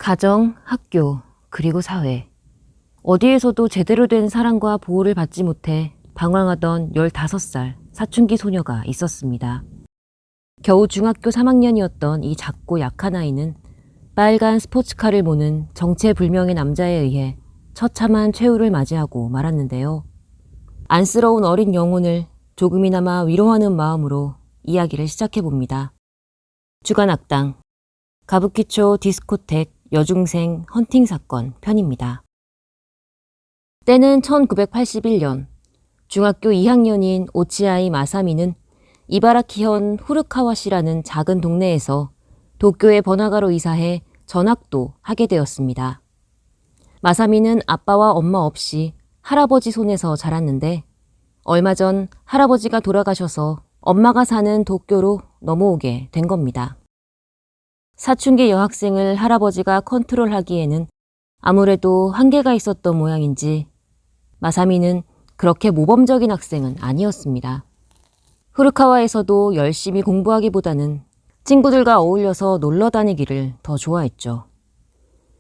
가정, 학교, 그리고 사회. 어디에서도 제대로 된 사랑과 보호를 받지 못해 방황하던 15살 사춘기 소녀가 있었습니다. 겨우 중학교 3학년이었던 이 작고 약한 아이는 빨간 스포츠카를 모는 정체불명의 남자에 의해 처참한 최후를 맞이하고 말았는데요. 안쓰러운 어린 영혼을 조금이나마 위로하는 마음으로 이야기를 시작해봅니다. 주간 악당, 가부키초 디스코텍 여중생 헌팅 사건 편입니다. 때는 1981년, 중학교 2학년인 오치아이 마사미는 이바라키현 후르카와시라는 작은 동네에서 도쿄에 번화가로 이사해 전학도 하게 되었습니다. 마사미는 아빠와 엄마 없이 할아버지 손에서 자랐는데 얼마 전 할아버지가 돌아가셔서 엄마가 사는 도쿄로 넘어오게 된 겁니다. 사춘기 여학생을 할아버지가 컨트롤하기에는 아무래도 한계가 있었던 모양인지 마사미는 그렇게 모범적인 학생은 아니었습니다. 후르카와에서도 열심히 공부하기보다는 친구들과 어울려서 놀러 다니기를 더 좋아했죠.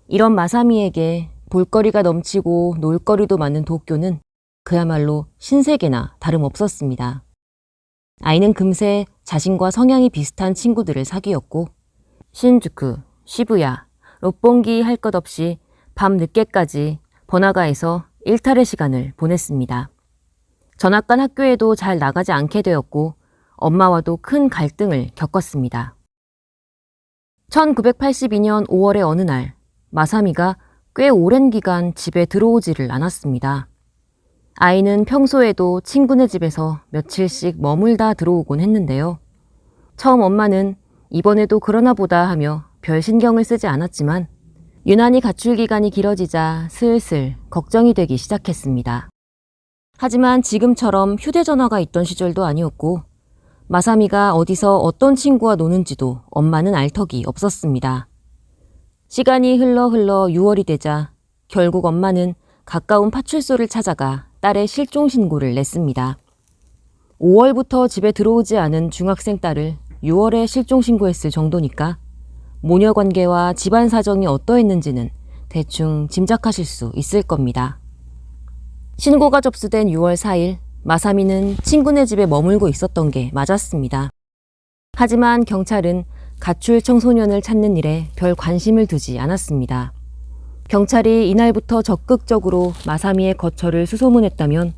이런 마사미에게 볼거리가 넘치고 놀거리도 많은 도쿄는 그야말로 신세계나 다름없었습니다. 아이는 금세 자신과 성향이 비슷한 친구들을 사귀었고 신주쿠, 시부야, 롯본기 할 것 없이 밤 늦게까지 번화가에서 일탈의 시간을 보냈습니다. 전학 간 학교에도 잘 나가지 않게 되었고 엄마와도 큰 갈등을 겪었습니다. 1982년 5월의 어느 날 마사미가 꽤 오랜 기간 집에 들어오지를 않았습니다. 아이는 평소에도 친구네 집에서 며칠씩 머물다 들어오곤 했는데요. 처음 엄마는 이번에도 그러나 보다 하며 별 신경을 쓰지 않았지만 유난히 가출 기간이 길어지자 슬슬 걱정이 되기 시작했습니다. 하지만 지금처럼 휴대전화가 있던 시절도 아니었고 마사미가 어디서 어떤 친구와 노는지도 엄마는 알 턱이 없었습니다. 시간이 흘러 6월이 되자 결국 엄마는 가까운 파출소를 찾아가 딸의 실종 신고를 냈습니다. 5월부터 집에 들어오지 않은 중학생 딸을 6월에 실종 신고했을 정도니까 모녀 관계와 집안 사정이 어떠했는지는 대충 짐작하실 수 있을 겁니다. 신고가 접수된 6월 4일 마사미는 친구네 집에 머물고 있었던 게 맞았습니다. 하지만 경찰은 가출 청소년을 찾는 일에 별 관심을 두지 않았습니다. 경찰이 이날부터 적극적으로 마사미의 거처를 수소문했다면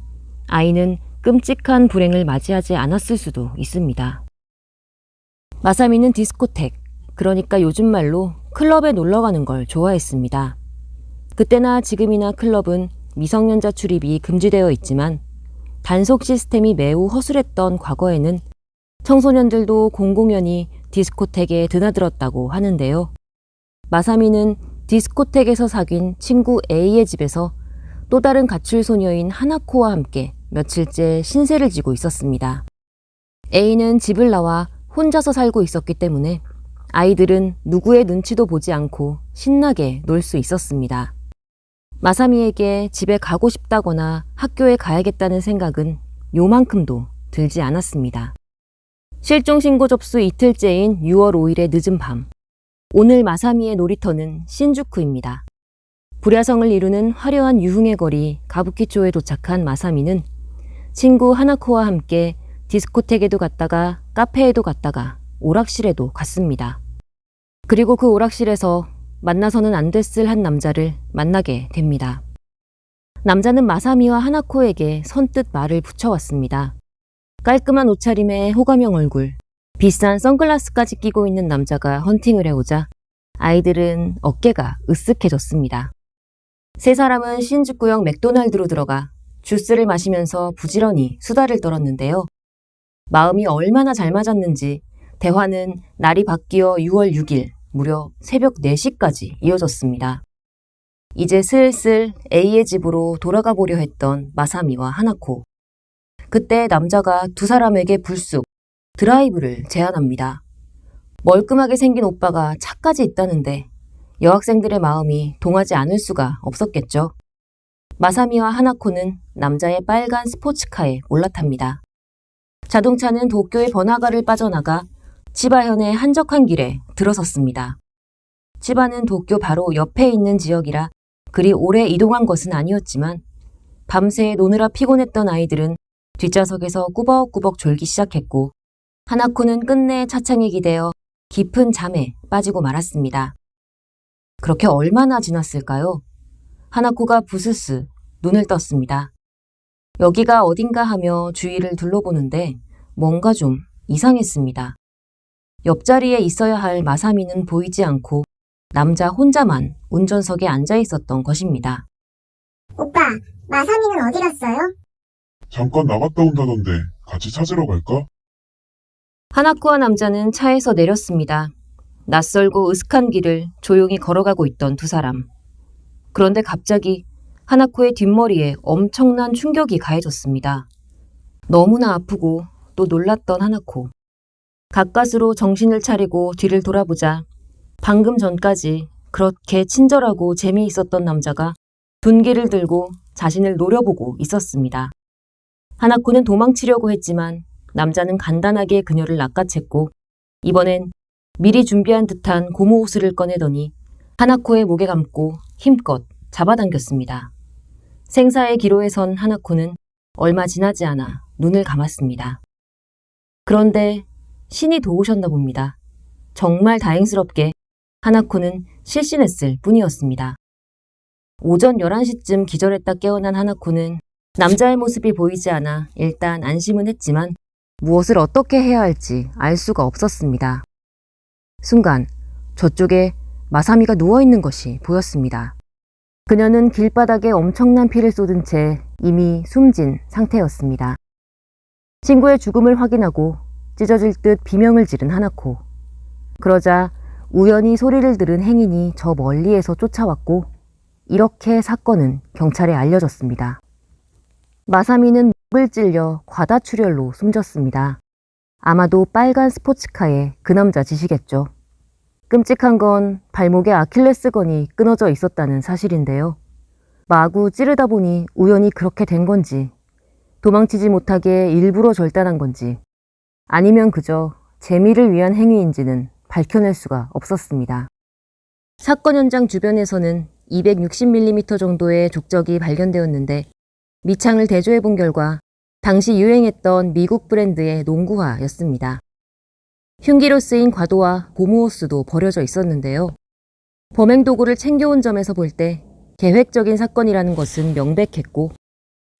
아이는 끔찍한 불행을 맞이하지 않았을 수도 있습니다. 마사미는 디스코텍, 그러니까 요즘 말로 클럽에 놀러 가는 걸 좋아했습니다. 그때나 지금이나 클럽은 미성년자 출입이 금지되어 있지만 단속 시스템이 매우 허술했던 과거에는 청소년들도 공공연히 디스코텍에 드나들었다고 하는데요. 마사미는 디스코텍에서 사귄 친구 A의 집에서 또 다른 가출 소녀인 하나코와 함께 며칠째 신세를 지고 있었습니다. A는 집을 나와 혼자서 살고 있었기 때문에 아이들은 누구의 눈치도 보지 않고 신나게 놀 수 있었습니다. 마사미에게 집에 가고 싶다거나 학교에 가야겠다는 생각은 요만큼도 들지 않았습니다. 실종 신고 접수 이틀째인 6월 5일의 늦은 밤, 오늘 마사미의 놀이터는 신주쿠입니다. 불야성을 이루는 화려한 유흥의 거리 가부키초에 도착한 마사미는 친구 하나코와 함께 디스코텍에도 갔다가 카페에도 갔다가 오락실에도 갔습니다. 그리고 그 오락실에서 만나서는 안 됐을 한 남자를 만나게 됩니다. 남자는 마사미와 하나코에게 선뜻 말을 붙여왔습니다. 깔끔한 옷차림에 호감형 얼굴, 비싼 선글라스까지 끼고 있는 남자가 헌팅을 해오자 아이들은 어깨가 으쓱해졌습니다. 세 사람은 신주쿠역 맥도날드로 들어가 주스를 마시면서 부지런히 수다를 떨었는데요. 마음이 얼마나 잘 맞았는지 대화는 날이 바뀌어 6월 6일 무려 새벽 4시까지 이어졌습니다. 이제 슬슬 A의 집으로 돌아가 보려 했던 마사미와 하나코. 그때 남자가 두 사람에게 불쑥 드라이브를 제안합니다. 멀끔하게 생긴 오빠가 차까지 있다는데 여학생들의 마음이 동하지 않을 수가 없었겠죠. 마사미와 하나코는 남자의 빨간 스포츠카에 올라탑니다. 자동차는 도쿄의 번화가를 빠져나가 치바현의 한적한 길에 들어섰습니다. 치바는 도쿄 바로 옆에 있는 지역이라 그리 오래 이동한 것은 아니었지만 밤새 노느라 피곤했던 아이들은 뒷좌석에서 꾸벅꾸벅 졸기 시작했고 하나코는 끝내 차창에 기대어 깊은 잠에 빠지고 말았습니다. 그렇게 얼마나 지났을까요? 하나코가 부스스 눈을 떴습니다. 여기가 어딘가 하며 주위를 둘러보는데 뭔가 좀 이상했습니다. 옆자리에 있어야 할 마사미는 보이지 않고 남자 혼자만 운전석에 앉아 있었던 것입니다. 오빠, 마사미는 어디 갔어요? 잠깐 나갔다 온다던데 같이 찾으러 갈까? 하나코와 남자는 차에서 내렸습니다. 낯설고 으슥한 길을 조용히 걸어가고 있던 두 사람. 그런데 갑자기 하나코의 뒷머리에 엄청난 충격이 가해졌습니다. 너무나 아프고 또 놀랐던 하나코. 가까스로 정신을 차리고 뒤를 돌아보자 방금 전까지 그렇게 친절하고 재미있었던 남자가 둔기를 들고 자신을 노려보고 있었습니다. 하나코는 도망치려고 했지만 남자는 간단하게 그녀를 낚아챘고 이번엔 미리 준비한 듯한 고무 호스를 꺼내더니 하나코의 목에 감고 힘껏 잡아당겼습니다. 생사의 기로에 선 하나코는 얼마 지나지 않아 눈을 감았습니다. 그런데 신이 도우셨나 봅니다. 정말 다행스럽게 하나코는 실신했을 뿐이었습니다. 오전 11시쯤 기절했다 깨어난 하나코는 남자의 모습이 보이지 않아 일단 안심은 했지만 무엇을 어떻게 해야 할지 알 수가 없었습니다. 순간 저쪽에 마사미가 누워있는 것이 보였습니다. 그녀는 길바닥에 엄청난 피를 쏟은 채 이미 숨진 상태였습니다. 친구의 죽음을 확인하고 찢어질 듯 비명을 지른 하나코. 그러자 우연히 소리를 들은 행인이 저 멀리에서 쫓아왔고 이렇게 사건은 경찰에 알려졌습니다. 마사미는 목을 찔려 과다출혈로 숨졌습니다. 아마도 빨간 스포츠카의 그 남자 짓이겠죠. 끔찍한 건 발목에 아킬레스건이 끊어져 있었다는 사실인데요. 마구 찌르다 보니 우연히 그렇게 된 건지, 도망치지 못하게 일부러 절단한 건지, 아니면 그저 재미를 위한 행위인지는 밝혀낼 수가 없었습니다. 사건 현장 주변에서는 260mm 정도의 족적이 발견되었는데 밑창을 대조해 본 결과 당시 유행했던 미국 브랜드의 농구화였습니다. 흉기로 쓰인 과도와 고무호스도 버려져 있었는데요. 범행 도구를 챙겨온 점에서 볼 때 계획적인 사건이라는 것은 명백했고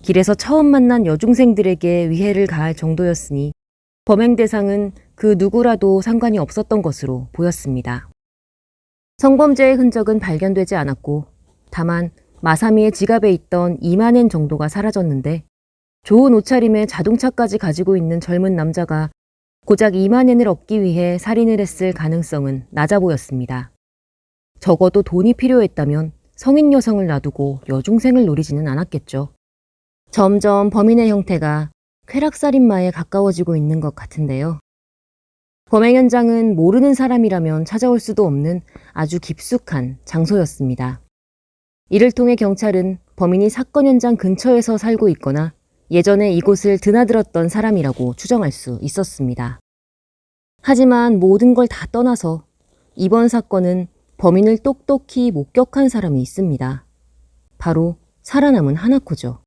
길에서 처음 만난 여중생들에게 위해를 가할 정도였으니 범행 대상은 그 누구라도 상관이 없었던 것으로 보였습니다. 성범죄의 흔적은 발견되지 않았고 다만 마사미의 지갑에 있던 2만엔 정도가 사라졌는데 좋은 옷차림에 자동차까지 가지고 있는 젊은 남자가 고작 2만엔을 얻기 위해 살인을 했을 가능성은 낮아 보였습니다. 적어도 돈이 필요했다면 성인 여성을 놔두고 여중생을 노리지는 않았겠죠. 점점 범인의 형태가 쾌락살인마에 가까워지고 있는 것 같은데요. 범행 현장은 모르는 사람이라면 찾아올 수도 없는 아주 깊숙한 장소였습니다. 이를 통해 경찰은 범인이 사건 현장 근처에서 살고 있거나 예전에 이곳을 드나들었던 사람이라고 추정할 수 있었습니다. 하지만 모든 걸 다 떠나서 이번 사건은 범인을 똑똑히 목격한 사람이 있습니다. 바로 살아남은 하나코죠.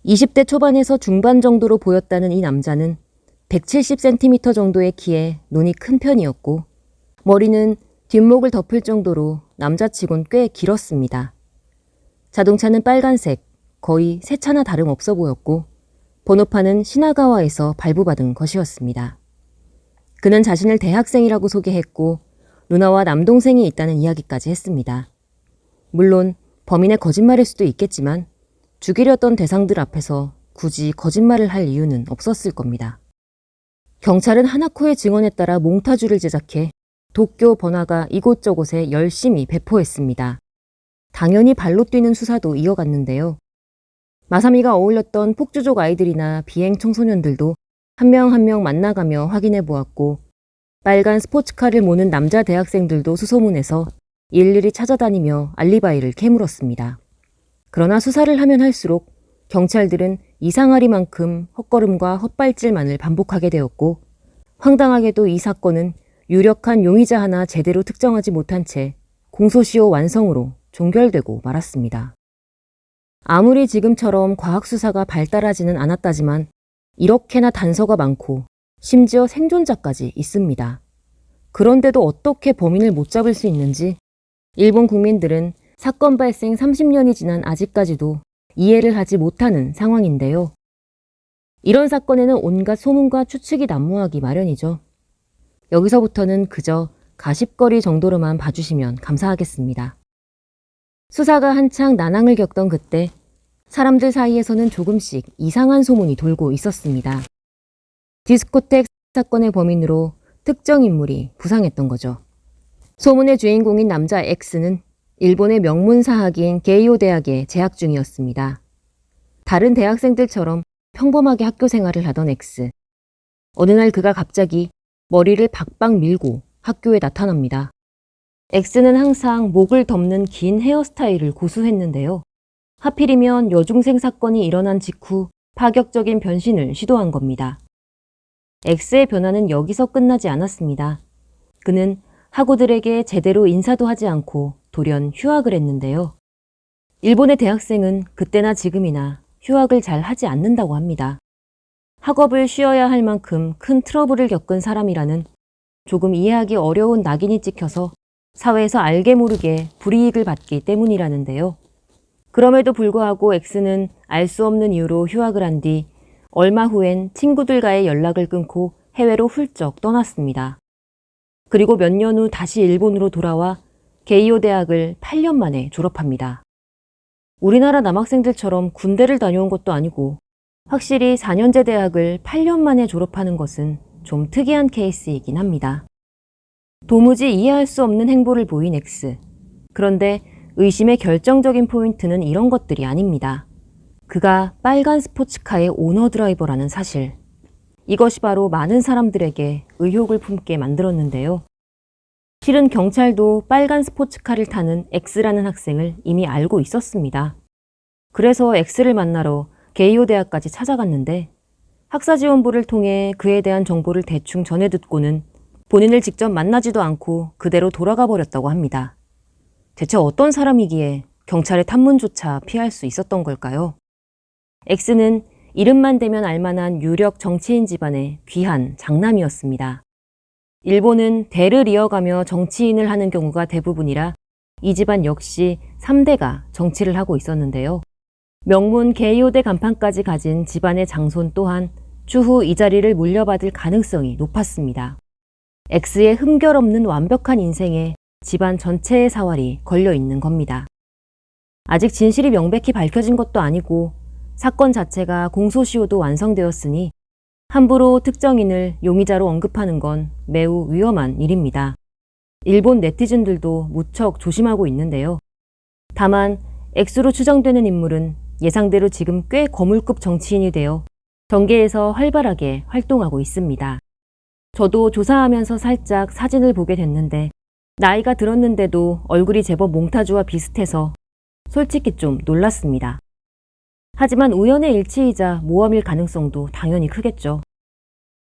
20대 초반에서 중반 정도로 보였다는 이 남자는 170cm 정도의 키에 눈이 큰 편이었고 머리는 뒷목을 덮을 정도로 남자치곤 꽤 길었습니다. 자동차는 빨간색, 거의 새 차나 다름없어 보였고 번호판은 시나가와에서 발부받은 것이었습니다. 그는 자신을 대학생이라고 소개했고 누나와 남동생이 있다는 이야기까지 했습니다. 물론 범인의 거짓말일 수도 있겠지만 죽이려던 대상들 앞에서 굳이 거짓말을 할 이유는 없었을 겁니다. 경찰은 하나코의 증언에 따라 몽타주를 제작해 도쿄 번화가 이곳저곳에 열심히 배포했습니다. 당연히 발로 뛰는 수사도 이어갔는데요. 마사미가 어울렸던 폭주족 아이들이나 비행 청소년들도 한 명 한 명 만나가며 확인해 보았고 빨간 스포츠카를 모는 남자 대학생들도 수소문해서 일일이 찾아다니며 알리바이를 캐물었습니다. 그러나 수사를 하면 할수록 경찰들은 이상하리만큼 헛걸음과 헛발질만을 반복하게 되었고 황당하게도 이 사건은 유력한 용의자 하나 제대로 특정하지 못한 채 공소시효 완성으로 종결되고 말았습니다. 아무리 지금처럼 과학수사가 발달하지는 않았다지만 이렇게나 단서가 많고 심지어 생존자까지 있습니다. 그런데도 어떻게 범인을 못 잡을 수 있는지 일본 국민들은 사건 발생 30년이 지난 아직까지도 이해를 하지 못하는 상황인데요. 이런 사건에는 온갖 소문과 추측이 난무하기 마련이죠. 여기서부터는 그저 가십거리 정도로만 봐주시면 감사하겠습니다. 수사가 한창 난항을 겪던 그때 사람들 사이에서는 조금씩 이상한 소문이 돌고 있었습니다. 디스코텍 사건의 범인으로 특정 인물이 부상했던 거죠. 소문의 주인공인 남자 X는 일본의 명문사학인 게이오 대학에 재학 중이었습니다. 다른 대학생들처럼 평범하게 학교 생활을 하던 X. 어느 날 그가 갑자기 머리를 박박 밀고 학교에 나타납니다. X는 항상 목을 덮는 긴 헤어스타일을 고수했는데요. 하필이면 여중생 사건이 일어난 직후 파격적인 변신을 시도한 겁니다. X의 변화는 여기서 끝나지 않았습니다. 그는 학우들에게 제대로 인사도 하지 않고 돌연 휴학을 했는데요. 일본의 대학생은 그때나 지금이나 휴학을 잘 하지 않는다고 합니다. 학업을 쉬어야 할 만큼 큰 트러블을 겪은 사람이라는 조금 이해하기 어려운 낙인이 찍혀서 사회에서 알게 모르게 불이익을 받기 때문이라는데요. 그럼에도 불구하고 X는 알 수 없는 이유로 휴학을 한 뒤 얼마 후엔 친구들과의 연락을 끊고 해외로 훌쩍 떠났습니다. 그리고 몇 년 후 다시 일본으로 돌아와 게이오 대학을 8년 만에 졸업합니다. 우리나라 남학생들처럼 군대를 다녀온 것도 아니고 확실히 4년제 대학을 8년 만에 졸업하는 것은 좀 특이한 케이스이긴 합니다. 도무지 이해할 수 없는 행보를 보인 X. 그런데 의심의 결정적인 포인트는 이런 것들이 아닙니다. 그가 빨간 스포츠카의 오너 드라이버라는 사실. 이것이 바로 많은 사람들에게 의혹을 품게 만들었는데요. 실은 경찰도 빨간 스포츠카를 타는 X라는 학생을 이미 알고 있었습니다. 그래서 X를 만나러 게이오 대학까지 찾아갔는데 학사지원부를 통해 그에 대한 정보를 대충 전해 듣고는 본인을 직접 만나지도 않고 그대로 돌아가 버렸다고 합니다. 대체 어떤 사람이기에 경찰의 탐문조차 피할 수 있었던 걸까요? X는 이름만 대면 알만한 유력 정치인 집안의 귀한 장남이었습니다. 일본은 대를 이어가며 정치인을 하는 경우가 대부분이라 이 집안 역시 3대가 정치를 하고 있었는데요. 명문 게이오대 간판까지 가진 집안의 장손 또한 추후 이 자리를 물려받을 가능성이 높았습니다. X의 흠결 없는 완벽한 인생에 집안 전체의 사활이 걸려 있는 겁니다. 아직 진실이 명백히 밝혀진 것도 아니고 사건 자체가 공소시효도 완성되었으니 함부로 특정인을 용의자로 언급하는 건 매우 위험한 일입니다. 일본 네티즌들도 무척 조심하고 있는데요. 다만 X로 추정되는 인물은 예상대로 지금 꽤 거물급 정치인이 되어 정계에서 활발하게 활동하고 있습니다. 저도 조사하면서 살짝 사진을 보게 됐는데 나이가 들었는데도 얼굴이 제법 몽타주와 비슷해서 솔직히 좀 놀랐습니다. 하지만 우연의 일치이자 모험일 가능성도 당연히 크겠죠.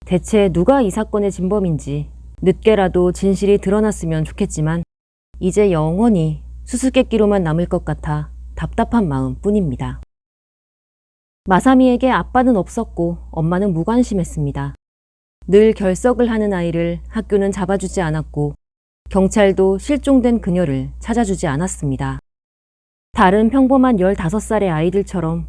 대체 누가 이 사건의 진범인지 늦게라도 진실이 드러났으면 좋겠지만 이제 영원히 수수께끼로만 남을 것 같아 답답한 마음 뿐입니다. 마사미에게 아빠는 없었고 엄마는 무관심했습니다. 늘 결석을 하는 아이를 학교는 잡아주지 않았고 경찰도 실종된 그녀를 찾아주지 않았습니다. 다른 평범한 15살의 아이들처럼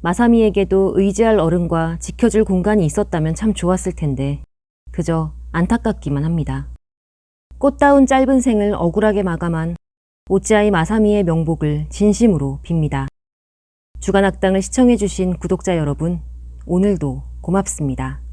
마사미에게도 의지할 어른과 지켜줄 공간이 있었다면 참 좋았을 텐데 그저 안타깝기만 합니다. 꽃다운 짧은 생을 억울하게 마감한 오찌아이 마사미의 명복을 진심으로 빕니다. 주간악당을 시청해주신 구독자 여러분, 오늘도 고맙습니다.